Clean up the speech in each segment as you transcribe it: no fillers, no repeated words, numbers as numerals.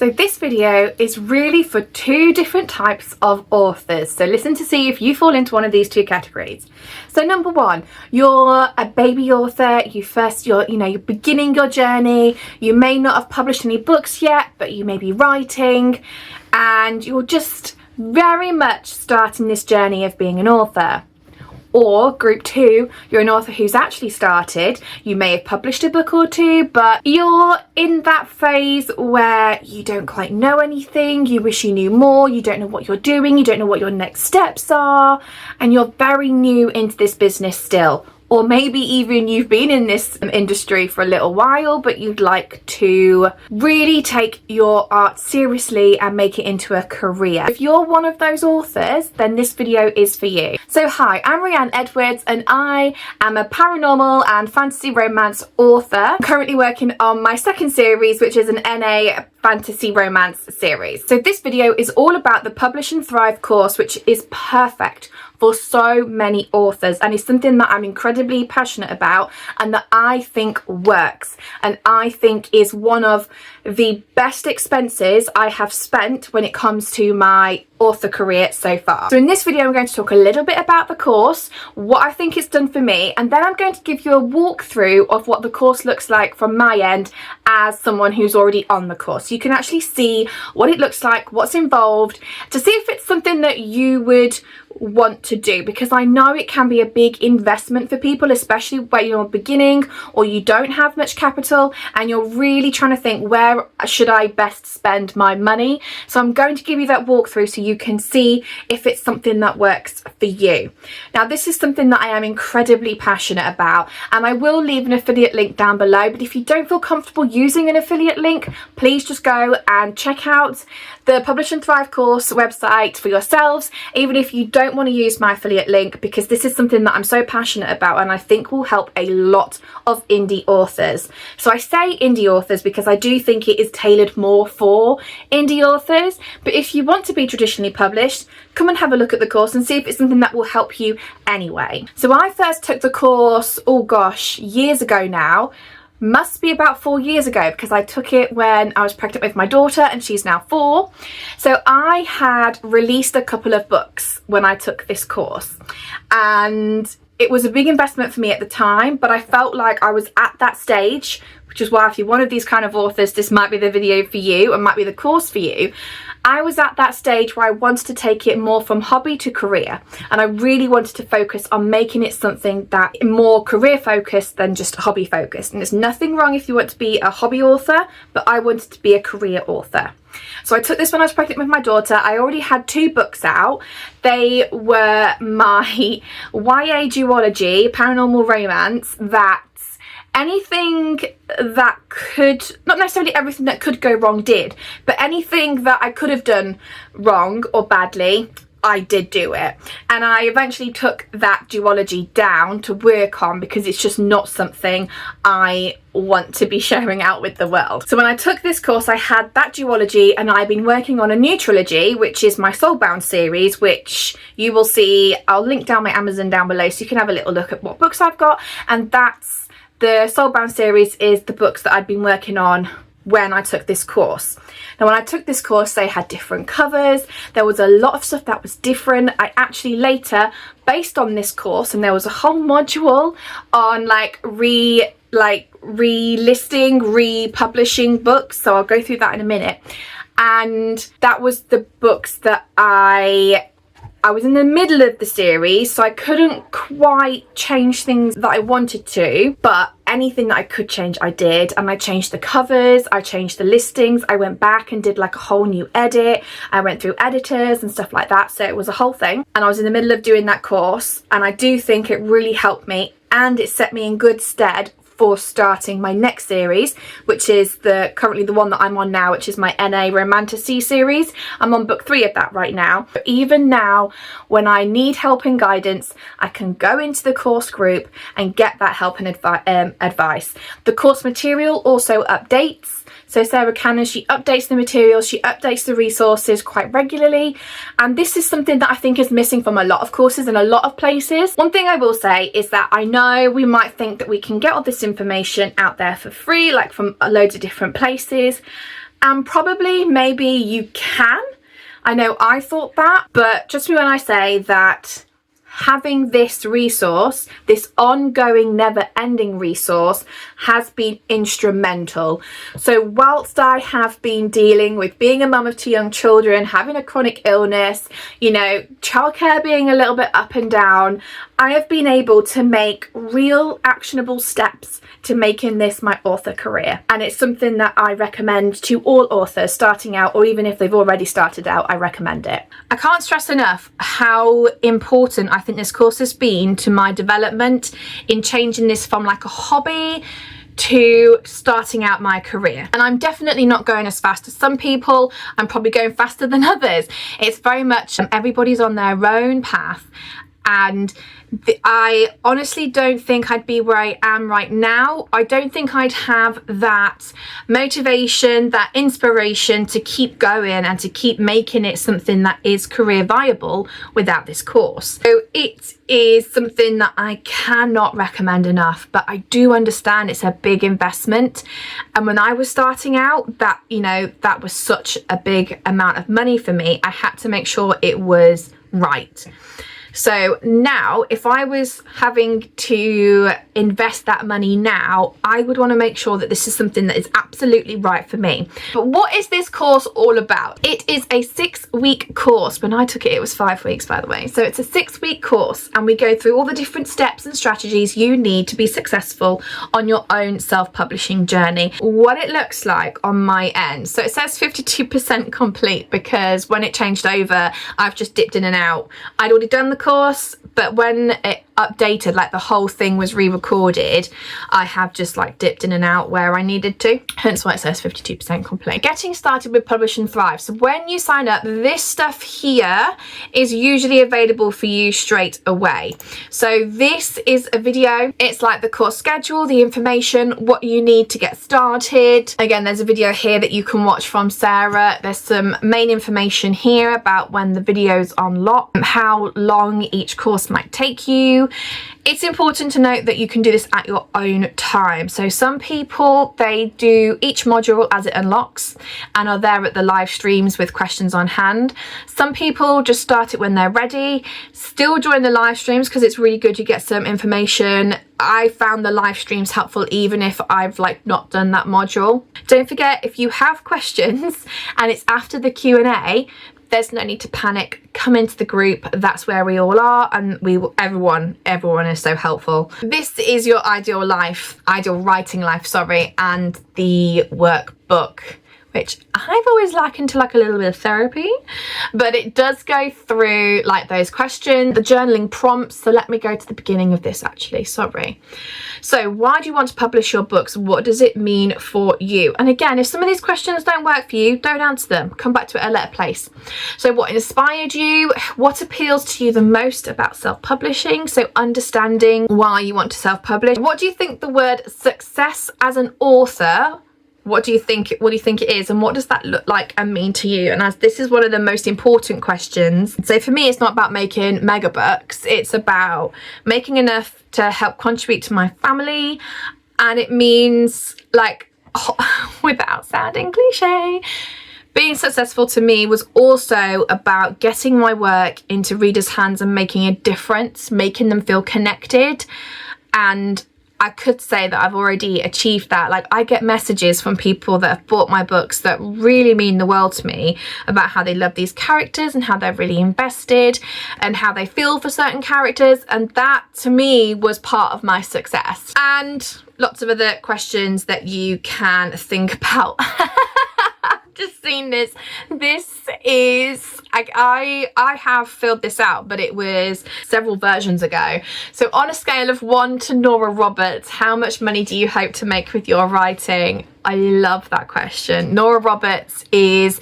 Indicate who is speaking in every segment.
Speaker 1: So this video is really for two different types of authors. So listen to see if you fall into one of these two categories. So number one, you're a baby author, you're beginning your journey, you may not have published any books yet, but you may be writing, and you're just very much starting this journey of being an author. Or group two, you're an author who's actually started, you may have published a book or two, but you're in that phase where you don't quite know anything, you wish you knew more, you don't know what you're doing, you don't know what your next steps are, and you're very new into this business still. Or maybe even you've been in this industry for a little while, but you'd like to really take your art seriously and make it into a career. If you're one of those authors, then this video is for you. So hi, I'm Rhianne Edwards and I am a paranormal and fantasy romance author. I'm currently working on my second series, which is an NA fantasy romance series. So this video is all about the Publish and Thrive course, which is perfect for so many authors, and it's something that I'm incredibly passionate about and that I think works, and I think is one of the best expenses I have spent when it comes to my author career so far. So in this video I'm going to talk a little bit about the course, what I think it's done for me, and then I'm going to give you a walkthrough of what the course looks like from my end as someone who's already on the course. So you can actually see what it looks like, what's involved, to see if it's something that you would want to do, because I know it can be a big investment for people, especially when you're beginning or you don't have much capital and you're really trying to think, where should I best spend my money? So I'm going to give you that walkthrough so you can see if it's something that works for you. Now this is something that I am incredibly passionate about, and I will leave an affiliate link down below, but if you don't feel comfortable using an affiliate link, please just go and check out the Publish and Thrive course website for yourselves, even if you don't want to use my affiliate link, because this is something that I'm so passionate about and I think will help a lot of indie authors. So I say indie authors because I do think it is tailored more for indie authors, but if you want to be traditionally published, come and have a look at the course and see if it's something that will help you anyway. So I first took the course, oh gosh, years ago now. Must be about 4 years ago, because I took it when I was pregnant with my daughter and she's now 4. So I had released a couple of books when I took this course, and it was a big investment for me at the time, but I felt like I was at that stage, which is why if you're one of these kind of authors, this might be the video for you and might be the course for you. I was at that stage where I wanted to take it more from hobby to career, and I really wanted to focus on making it something that more career focused than just hobby focused. And there's nothing wrong if you want to be a hobby author, but I wanted to be a career author. So I took this when I was pregnant with my daughter. I already had 2 books out. They were my YA duology, paranormal romance, that anything that could, not necessarily everything that could go wrong did, but anything that I could have done wrong or badly, I did do it. And I eventually took that duology down to work on, because it's just not something I want to be sharing out with the world. So when I took this course, I had that duology, and I've been working on a new trilogy, which is my Soulbound series, which you will see. I'll link down my Amazon down below so you can have a little look at what books I've got, and that's the Soulbound series is the books that I'd been working on when I took this course. Now when I took this course, they had different covers, there was a lot of stuff that was different. I actually later, based on this course, and there was a whole module on relisting, republishing books, so I'll go through that in a minute. And that was the books that I was in the middle of the series, so I couldn't quite change things that I wanted to, but anything that I could change I did. And I changed the covers, I changed the listings, I went back and did like a whole new edit, I went through editors and stuff like that, so it was a whole thing. And I was in the middle of doing that course, and I do think it really helped me, and it set me in good stead for starting my next series, which is currently the one that I'm on now, which is my NA Romantasy series. I'm on book 3 of that right now. But even now, when I need help and guidance, I can go into the course group and get that help and advice. The course material also updates. So Sarah Cannon, she updates the materials, she updates the resources quite regularly, and this is something that I think is missing from a lot of courses in a lot of places. One thing I will say is that I know we might think that we can get all this information out there for free, like from loads of different places, And probably maybe you can. I know I thought that, but trust me when I say that having this resource, this ongoing, never-ending resource, has been instrumental. So whilst I have been dealing with being a mum of 2 young children, having a chronic illness, you know, childcare being a little bit up and down, I have been able to make real actionable steps to making this my author career. And it's something that I recommend to all authors starting out, or even if they've already started out, I recommend it. I can't stress enough how important I think this course has been to my development in changing this from like a hobby to starting out my career. And I'm definitely not going as fast as some people. I'm probably going faster than others. It's very much everybody's on their own path. And I honestly don't think I'd be where I am right now. I don't think I'd have that motivation, that inspiration to keep going and to keep making it something that is career viable without this course. So it is something that I cannot recommend enough, but I do understand it's a big investment. And when I was starting out, that, you know, that was such a big amount of money for me. I had to make sure it was right. So now, if I was having to invest that money now, I would want to make sure that this is something that is absolutely right for me. But what is this course all about? It is a 6-week course. When I took it, it was 5 weeks, by the way. So it's a 6-week course, and we go through all the different steps and strategies you need to be successful on your own self-publishing journey. What it looks like on my end. So it says 52% complete because when it changed over, I've just dipped in and out. I'd already done the course, but when it updated, like the whole thing was re-recorded, I have just like dipped in and out where I needed to, hence why it says 52% complete. Getting started with Publish and Thrive. So when you sign up, this stuff here is usually available for you straight away. So this is a video. It's like the course schedule, the information, what you need to get started. Again, there's a video here that you can watch from Sarah. There's some main information here about when the videos unlock, how long each course might take you. It's important to note that you can do this at your own time. So some people, they do each module as it unlocks and are there at the live streams with questions on hand. Some people just start it when they're ready, still join the live streams because it's really good, you get some information. I found the live streams helpful even if I've like not done that module. Don't forget, if you have questions and it's after the Q&A, there's no need to panic. Come into the group, that's where we all are, and everyone is so helpful. This is your ideal writing life, and the workbook, which I've always likened to like a little bit of therapy, but it does go through like those questions, the journaling prompts. So let me go to the beginning of this actually, sorry. So why do you want to publish your books? What does it mean for you? And again, if some of these questions don't work for you, don't answer them. Come back to it at a later place. So what inspired you? What appeals to you the most about self-publishing? So understanding why you want to self-publish. What do you think the word success as an author, what do you think it is, and what does that look like and mean to you? And as this is one of the most important questions. So for me, it's not about making mega bucks, it's about making enough to help contribute to my family. And it means, like, without sounding cliche, being successful to me was also about getting my work into readers' hands and making a difference, making them feel connected. And I could say that I've already achieved that. Like, I get messages from people that have bought my books that really mean the world to me about how they love these characters and how they're really invested and how they feel for certain characters. And that to me was part of my success. And lots of other questions that you can think about. Just seen this is I have filled this out, but it was several versions ago. So on a scale of 1 to Nora Roberts, how much money do you hope to make with your writing? I love that question. Nora Roberts she's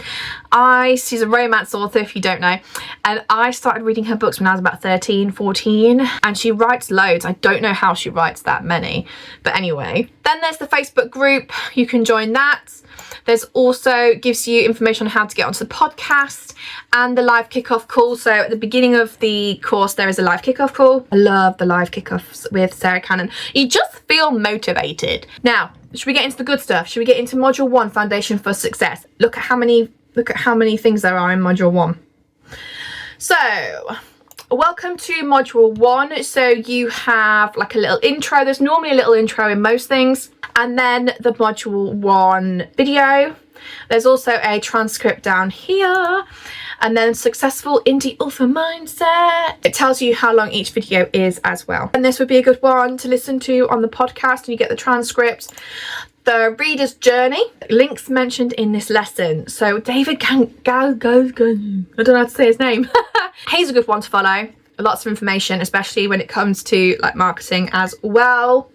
Speaker 1: a romance author, if you don't know, and I started reading her books when I was about 13, 14, and she writes loads. I don't know how she writes that many, but anyway. Then there's the Facebook group, you can join that. There's also gives you information on how to get onto the podcast and the live kickoff call. So at the beginning of the course, there is a live kickoff call. I love the live kickoffs with Sarah Cannon. You just feel motivated. Now, should we get into the good stuff? Should we get into module 1, Foundation for Success? Look at how many things there are in module 1. So welcome to module 1. So you have like a little intro. There's normally a little intro in most things, and then the module 1 video. There's also a transcript down here, and then successful indie author mindset. It tells you how long each video is as well, and this would be a good one to listen to on the podcast, and you get the transcript. The reader's journey, links mentioned in this lesson. So David I don't know how to say his name. He's a good one to follow. Lots of information, especially when it comes to like marketing as well.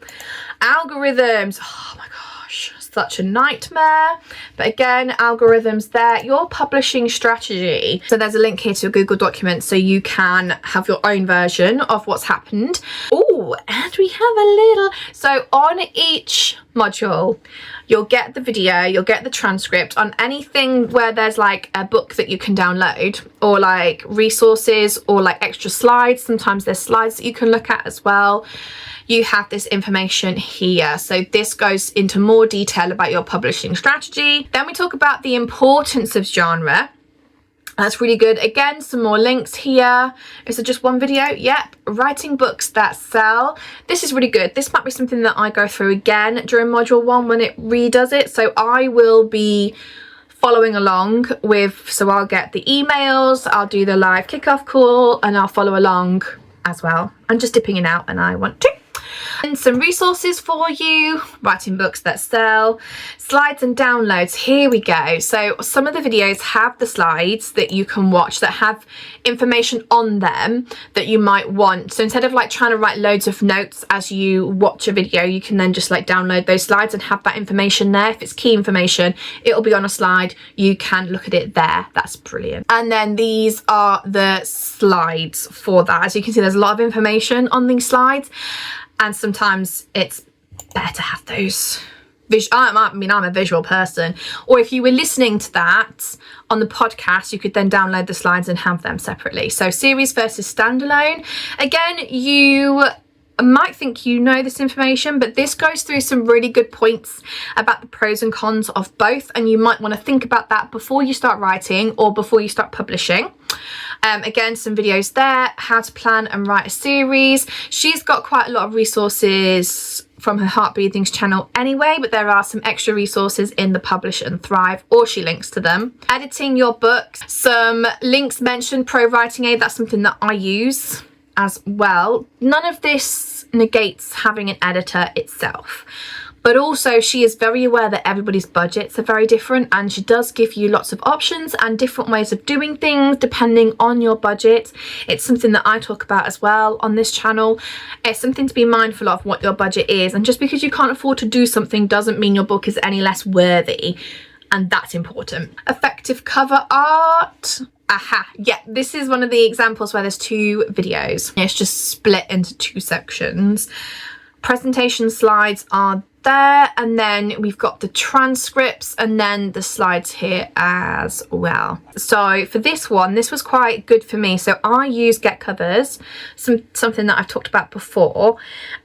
Speaker 1: Algorithms, oh my gosh, such a nightmare. But again, algorithms there. Your publishing strategy. So there's a link here to a Google document so you can have your own version of what's happened. Oh, and we have a little, so on each module you'll get the video, you'll get the transcript. On anything where there's like a book that you can download, or like resources, or like extra slides, sometimes there's slides that you can look at as well, you have this information here. So this goes into more detail about your publishing strategy. Then we talk about the importance of genre. That's really good. Again, some more links here. Is it just one video? Yep. Writing books that sell. This is really good. This might be something that I go through again during module 1 when it redoes it. So I will be following along with, so I'll get the emails, I'll do the live kickoff call, and I'll follow along as well. I'm just dipping in out and I want to. And some resources for you, writing books that sell, slides and downloads. Here we go. So some of the videos have the slides that you can watch that have information on them that you might want. So instead of like trying to write loads of notes as you watch a video, you can then just like download those slides and have that information there. If it's key information, it'll be on a slide. You can look at it there. That's brilliant. And then these are the slides for that. As you can see, there's a lot of information on these slides. And sometimes it's better to have those I'm a visual person. Or if you were listening to that on the podcast, you could then download the slides and have them separately. So series versus standalone. Again, you might think you know this information, but this goes through some really good points about the pros and cons of both, and you might want to think about that before you start writing or before you start publishing. Again, some videos there, how to plan and write a series. She's got quite a lot of resources from her Heart Breathings channel anyway, but there are some extra resources in the Publish and Thrive, or she links to them. Editing your books, some links mentioned, Pro Writing Aid, that's something that I use as well. None of this negates having an editor itself, but also she is very aware that everybody's budgets are very different, and she does give you lots of options and different ways of doing things depending on your budget. It's something that I talk about as well on this channel. It's something to be mindful of, what your budget is, and just because you can't afford to do something doesn't mean your book is any less worthy, and that's important. Effective cover art. Aha, yeah, this is one of the examples where there's 2 videos. It's just split into 2 sections. Presentation slides are there, and then we've got the transcripts and then the slides here as well. So for this one, this was quite good for me. So I use Get Covers, something that I've talked about before,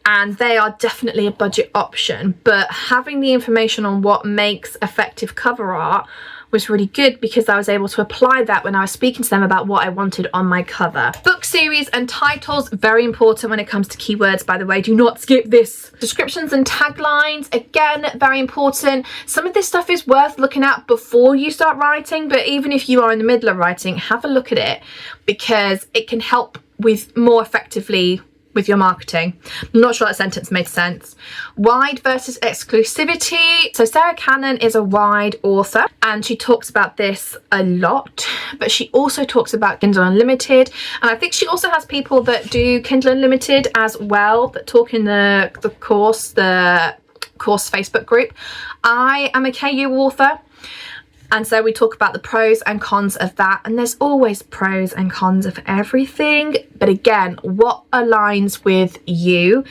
Speaker 1: and they are definitely a budget option, but having the information on what makes effective cover art was really good because I was able to apply that when I was speaking to them about what I wanted on my cover. Book series and titles, very important when it comes to keywords, by the way. Do not skip this. Descriptions and taglines, again, very important. Some of this stuff is worth looking at before you start writing, but even if you are in the middle of writing, have a look at it because it can help with more effectively with your marketing. I'm not sure that sentence made sense. Wide versus exclusivity. So Sarah Cannon is a wide author and she talks about this a lot, but she also talks about Kindle Unlimited, and I think she also has people that do Kindle Unlimited as well that talk in the course Facebook group. I am a KU author, and so we talk about the pros and cons of that, and there's always pros and cons of everything, but again, what aligns with you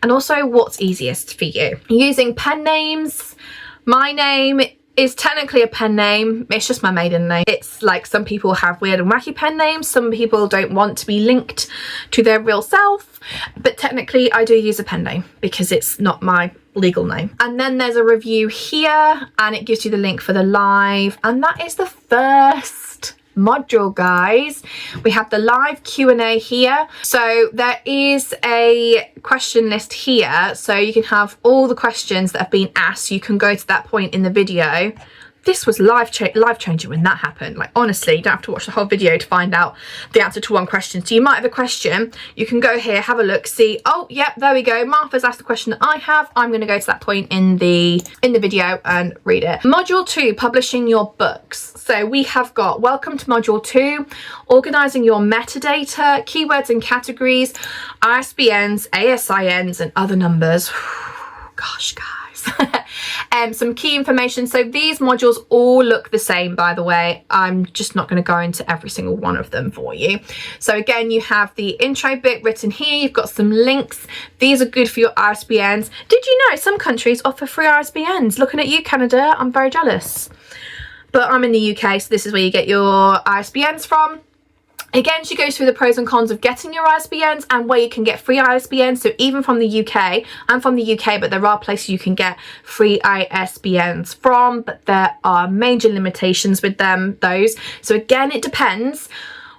Speaker 1: and also what's easiest for you. Using pen names, my name is technically a pen name, it's just my maiden name. It's like some people have weird and wacky pen names, some people don't want to be linked to their real self, but technically I do use a pen name because it's not my legal name. And then there's a review here, and it gives you the link for the live, and that is the first module, guys. We have the live Q&A here. So there is a question list here, so you can have all the questions that have been asked. You can go to that point in the video. This was life changing when that happened. Like, honestly, you don't have to watch the whole video to find out the answer to one question. So you might have a question, you can go here, have a look, see, oh yeah, there we go, Martha's asked the question that I have. I'm going to go to that point in the video and read it. Module 2, publishing your books. So we have got welcome to module 2, organizing your metadata, keywords and categories, ISBNs, ASINs and other numbers. Gosh, guys. Some key information. So these modules all look the same, by the way. I'm just not going to go into every single one of them for you. So again, you have the intro bit written here. You've got some links. These are good for your ISBNs. Did you know some countries offer free ISBNs? Looking at you, Canada, I'm very jealous. But I'm in the UK, so this is where you get your ISBNs from. Again, she goes through the pros and cons of getting your ISBNs and where you can get free ISBNs. So even from the UK, I'm from the UK, but there are places you can get free ISBNs from, but there are major limitations with those. So again, it depends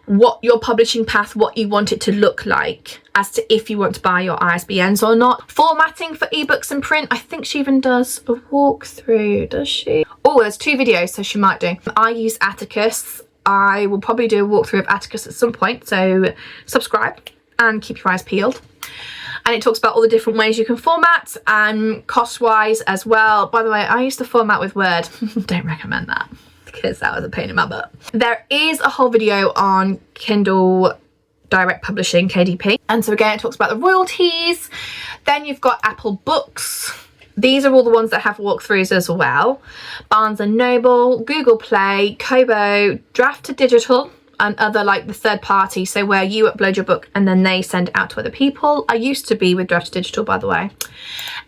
Speaker 1: what your publishing path, what you want it to look like as to if you want to buy your ISBNs or not. Formatting for ebooks and print. I think she even does a walkthrough, does she? Oh, there's 2 videos, so she might do. I use Atticus. I will probably do a walkthrough of Atticus at some point, so subscribe and keep your eyes peeled. And it talks about all the different ways you can format and cost-wise as well. By the way, I used to format with Word. Don't recommend that because that was a pain in my butt. There is a whole video on Kindle Direct Publishing, KDP. And so again, it talks about the royalties. Then you've got Apple Books. These are all the ones that have walkthroughs as well. Barnes & Noble, Google Play, Kobo, Draft to Digital, and other like the third party. So where you upload your book and then they send it out to other people. I used to be with Draft to Digital, by the way.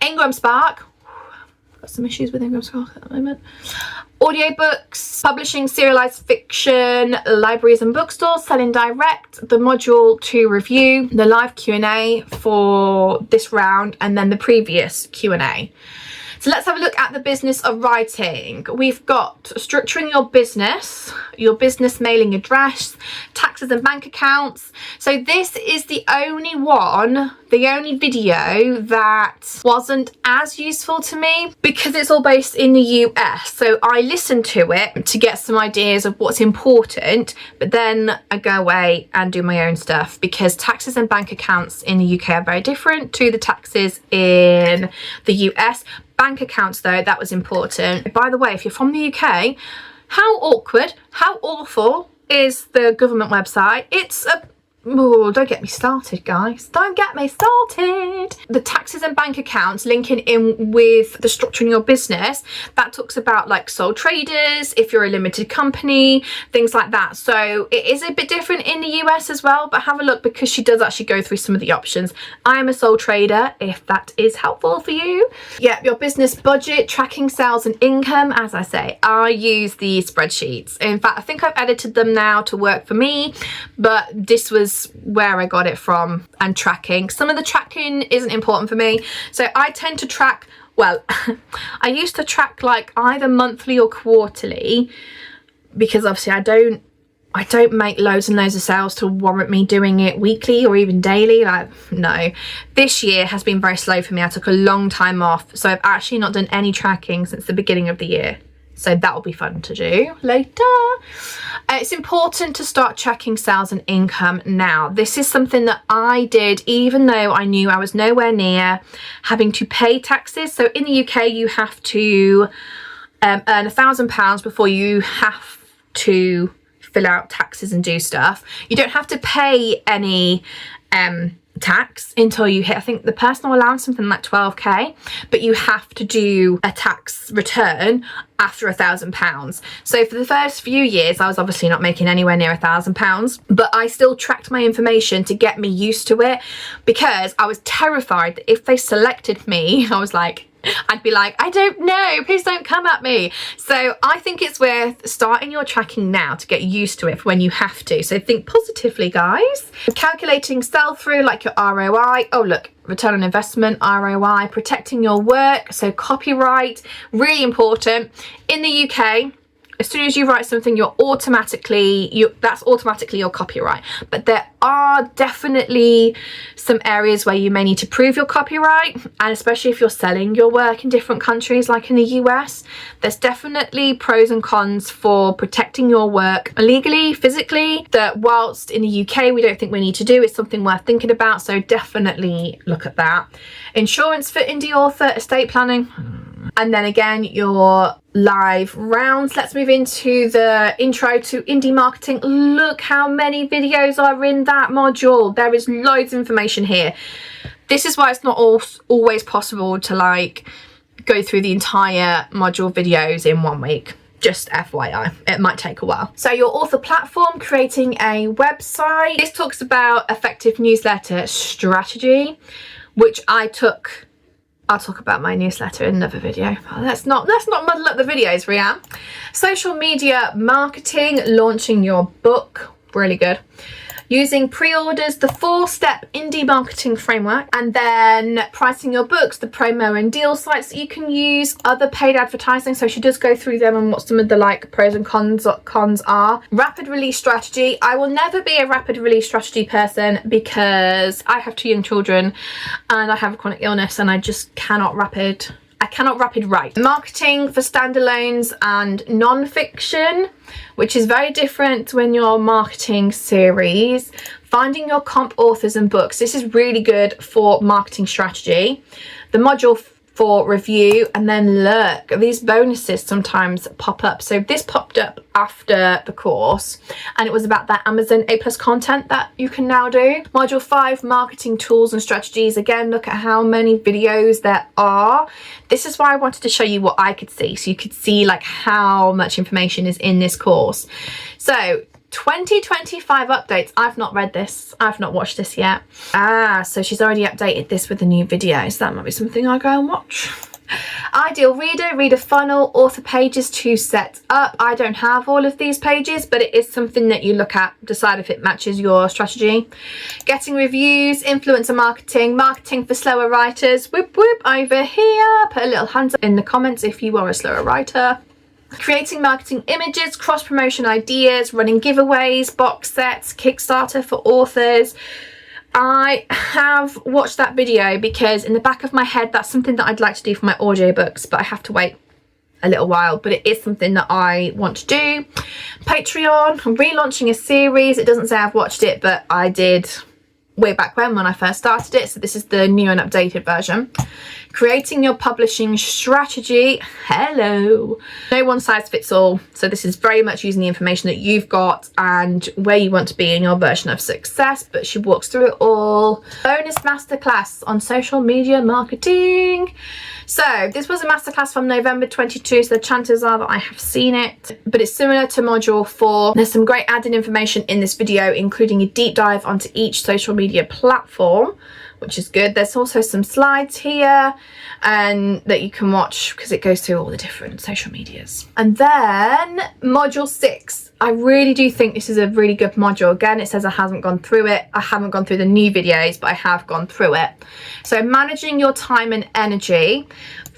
Speaker 1: Ingram Spark. Got some issues with Ingram Spark at the moment. Audiobooks, publishing serialized fiction, libraries and bookstores, selling direct, the module 2 review, the live Q&A for this round, and then the previous Q&A. So let's have a look at the business of writing. We've got structuring your business mailing address, taxes and bank accounts. So this is the only video that wasn't as useful to me because it's all based in the US. So I listened to it to get some ideas of what's important, but then I go away and do my own stuff because taxes and bank accounts in the UK are very different to the taxes in the US. Bank accounts though, that was important. By the way, if you're from the UK, how awkward, how awful is the government website? It's a... Oh, don't get me started, guys. Don't get me started. The taxes and bank accounts linking in with the structuring your business, that talks about like sole traders, if you're a limited company, things like that. So it is a bit different in the US as well, but have a look because she does actually go through some of the options. I am a sole trader, if that is helpful for you. Yeah, your business budget, tracking sales and income. As I say, I use these spreadsheets. In fact, I think I've edited them now to work for me, but this was where I got it from. And tracking, some of the tracking isn't important for me, so I tend to track, well, I used to track like either monthly or quarterly because obviously I don't make loads and loads of sales to warrant me doing it weekly or even daily. Like, no. This year has been very slow for me. I took a long time off, so I've actually not done any tracking since the beginning of the year. So that will be fun to do later. It's important to start tracking sales and income now. This is something that I did even though I knew I was nowhere near having to pay taxes. So in the UK, you have to earn £1,000 before you have to fill out taxes and do stuff. You don't have to pay any tax until you hit, I think the personal allowance something like 12k, but you have to do a tax return after £1,000. So for the first few years I was obviously not making anywhere near £1,000, but I still tracked my information to get me used to it because I was terrified that if they selected me, I was like, I'd be like, I don't know, please don't come at me. So I think it's worth starting your tracking now to get used to it for when you have to. So think positively, guys. Calculating sell-through, like your ROI. Oh, look, return on investment, ROI. Protecting your work, so copyright, really important. In the UK, as soon as you write something, that's automatically your copyright. But there are definitely some areas where you may need to prove your copyright, and especially if you're selling your work in different countries, like in the US, there's definitely pros and cons for protecting your work legally, physically, that whilst in the UK we don't think we need to do. It's something worth thinking about, so definitely look at that. Insurance for indie author, estate planning. And then again, your live rounds. Let's move into the intro to indie marketing. Look how many videos are in that module. There is loads of information here. This is why it's not always possible to like go through the entire module videos in 1 week. Just FYI, it might take a while. So your author platform, creating a website. This talks about effective newsletter strategy, which I'll talk about my newsletter in another video. Let's not muddle up the videos, Rianne. Social media marketing, launching your book, really good. Using pre-orders, the 4-step indie marketing framework, and then pricing your books, the promo and deal sites that you can use, other paid advertising. So she does go through them and what some of the like pros and cons are. Rapid release strategy. I will never be a rapid release strategy person because I have 2 young children and I have a chronic illness and I just cannot rapid write. Marketing for standalones and non-fiction, which is very different when you're marketing series. Finding your comp authors and books. This is really good for marketing strategy. The module for review, and then look, these bonuses sometimes pop up. So this popped up after the course and it was about that Amazon A+ content that you can now do. Module 5, marketing tools and strategies. Again, look at how many videos there are. This is why I wanted to show you what I could see, so you could see like how much information is in this course. So 2025 updates. I've not read this. I've not watched this yet. So she's already updated this with a new video. So that might be something I'll go and watch. Ideal reader funnel, author pages to set up. I don't have all of these pages, but it is something that you look at, decide if it matches your strategy. Getting reviews, influencer marketing, marketing for slower writers. Whoop whoop over here. Put a little hands up in the comments if you are a slower writer. Creating marketing images, cross-promotion ideas, running giveaways, box sets, Kickstarter for authors. I have watched that video because in the back of my head, that's something that I'd like to do for my audiobooks, but I have to wait a little while. But it is something that I want to do. Patreon, I'm relaunching a series. It doesn't say I've watched it, but I did way back when I first started it. So this is the new and updated version. Creating your publishing strategy. Hello. No one size fits all. So this is very much using the information that you've got and where you want to be in your version of success, but she walks through it all. Bonus masterclass on social media marketing. So this was a masterclass from November 22, so the chances are that I have seen it, but it's similar to module 4. There's some great added information in this video, including a deep dive onto each social media platform, which is good. There's also some slides here and that you can watch because it goes through all the different social medias. And then module 6. I really do think this is a really good module. Again, it says I haven't gone through it. I haven't gone through the new videos, but I have gone through it. So managing your time and energy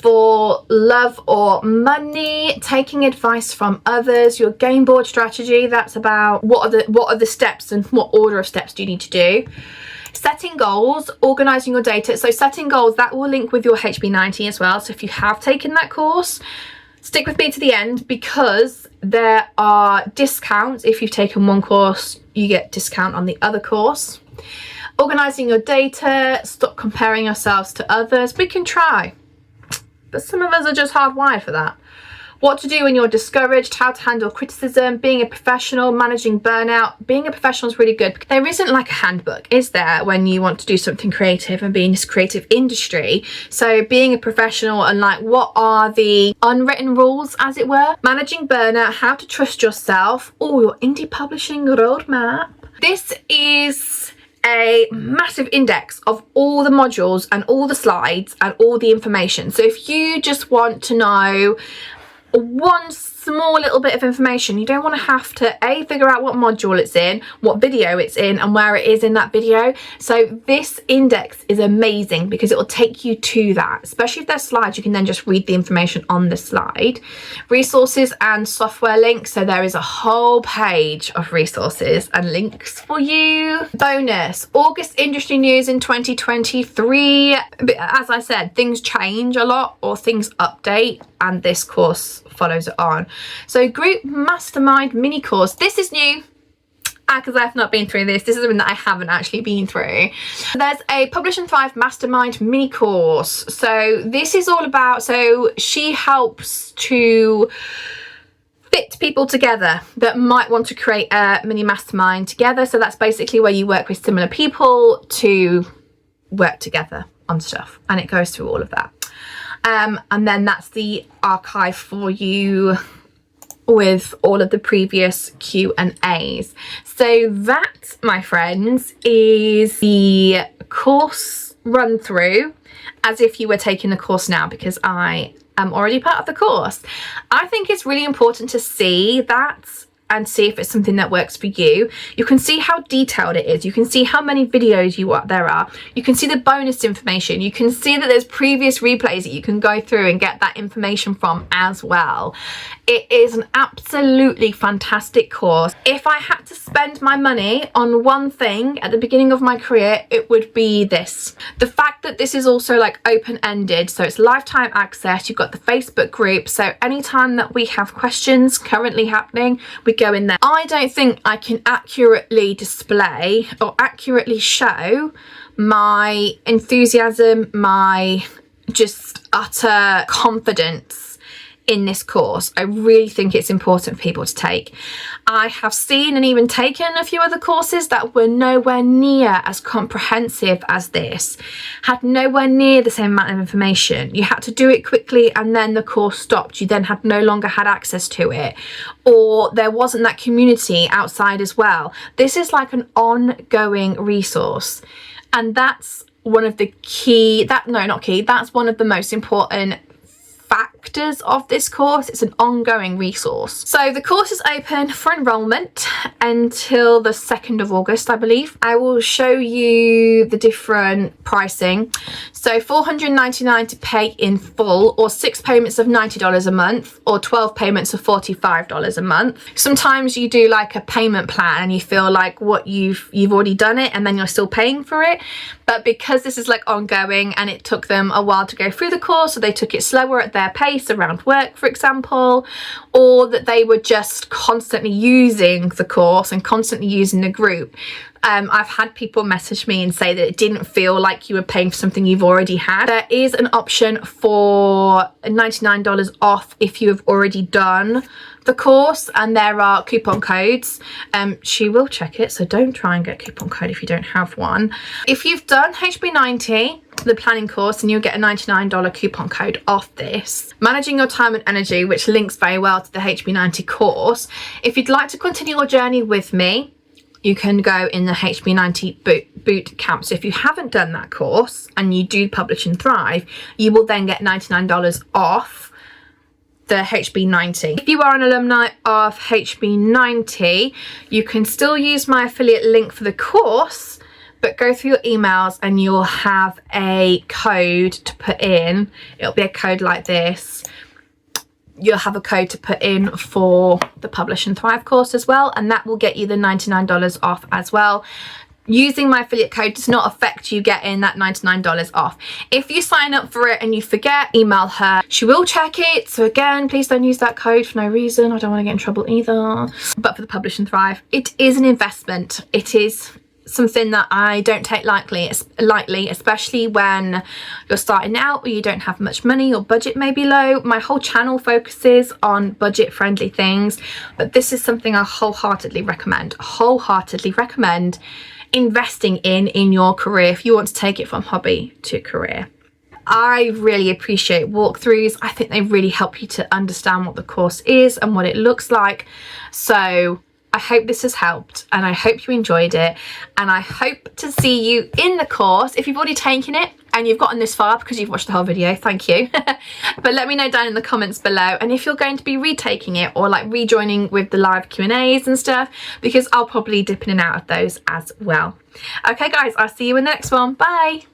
Speaker 1: for love or money, taking advice from others, your game board strategy. That's about what are the steps and what order of steps do you need to do. Setting goals, organising your data. So setting goals, that will link with your HB90 as well. So if you have taken that course, stick with me to the end because there are discounts. If you've taken one course, you get discount on the other course. Organising your data, stop comparing yourselves to others. We can try, but some of us are just hardwired for that. What to do when you're discouraged, how to handle criticism, being a professional, managing burnout. Being a professional is really good. There isn't like a handbook, is there, when you want to do something creative and be in this creative industry? So being a professional and like what are the unwritten rules, as it were? Managing burnout, how to trust yourself. Oh, your indie publishing roadmap. This is a massive index of all the modules and all the slides and all the information. So if you just want to know one small little bit of information, you don't want to have to figure out what module it's in, what video it's in, and where it is in that video. So this index is amazing because it will take you to that, especially if there's slides. You can then just read the information on the slide. Resources and software links, so there is a whole page of resources and links for you. Bonus, August industry news in 2023. As I said, things change a lot or things update, and this course follows it on. So group mastermind mini course, this is new because I've not been through this. This is something that I haven't actually been through. There's a Publish and Thrive mastermind mini course. So this is all about, so she helps to fit people together that might want to create a mini mastermind together. So that's basically where you work with similar people to work together on stuff, and it goes through all of that. And then that's the archive for you with all of the previous Q&As. So that, my friends, is the course run through as if you were taking the course now, because I am already part of the course. I think it's really important to see that and see if it's something that works for you. You can see how detailed it is. You can see how many videos there are. You can see the bonus information. You can see that there's previous replays that you can go through and get that information from as well. It is an absolutely fantastic course. If I had to spend my money on one thing at the beginning of my career, it would be this. The fact that this is also like open-ended, so it's lifetime access. You've got the Facebook group, so anytime that we have questions currently happening, we go in there. I don't think I can accurately display or accurately show my enthusiasm, my just utter confidence in this course. I really think it's important for people to take. I have seen and even taken a few other courses that were nowhere near as comprehensive as this, had nowhere near the same amount of information. You had to do it quickly and then the course stopped. You then no longer had access to it, or there wasn't that community outside as well. This is like an ongoing resource, and that's one of the that's one of the most important factors of this course. It's an ongoing resource. So the course is open for enrollment until the 2nd of August, I believe. I will show you the different pricing. So $499 to pay in full, or 6 payments of $90 a month, or 12 payments of $45 a month. Sometimes you do like a payment plan and you feel like you've already done it and then you're still paying for it. But because this is like ongoing and it took them a while to go through the course, so they took it slower at their pace around work, for example, or that they were just constantly using the course and constantly using the group. I've had people message me and say that it didn't feel like you were paying for something you've already had. There is an option for $99 off if you have already done the course, and there are coupon codes. She will check it, so don't try and get a coupon code if you don't have one. If you've done HB90, the planning course, and you'll get a $99 coupon code off this. Managing your time and energy, which links very well to the HB90 course. If you'd like to continue your journey with me, you can go in the HB90 boot camp. So if you haven't done that course and you do Publish and Thrive, you will then get $99 off the HB90. If you are an alumni of HB90, you can still use my affiliate link for the course, but go through your emails and you'll have a code to put in. It'll be a code like this. You'll have a code to put in for the Publish and Thrive course as well, and that will get you the $99 off as well. Using my affiliate code does not affect you getting that $99 off. If you sign up for it and you forget, email her. She will check it. So again, please don't use that code for no reason. I don't want to get in trouble either. But for the Publish and Thrive, it is an investment. It is something that I don't take lightly, especially when you're starting out or you don't have much money or budget may be low. My whole channel focuses on budget friendly things, but this is something I wholeheartedly recommend investing in your career if you want to take it from hobby to career. I really appreciate walkthroughs. I think they really help you to understand what the course is and what it looks like. So I hope this has helped, and I hope you enjoyed it, and I hope to see you in the course. If you've already taken it and you've gotten this far because you've watched the whole video, thank you. But let me know down in the comments below, and if you're going to be retaking it or like rejoining with the live Q&As and stuff, because I'll probably dip in and out of those as well. Okay guys, I'll see you in the next one. Bye.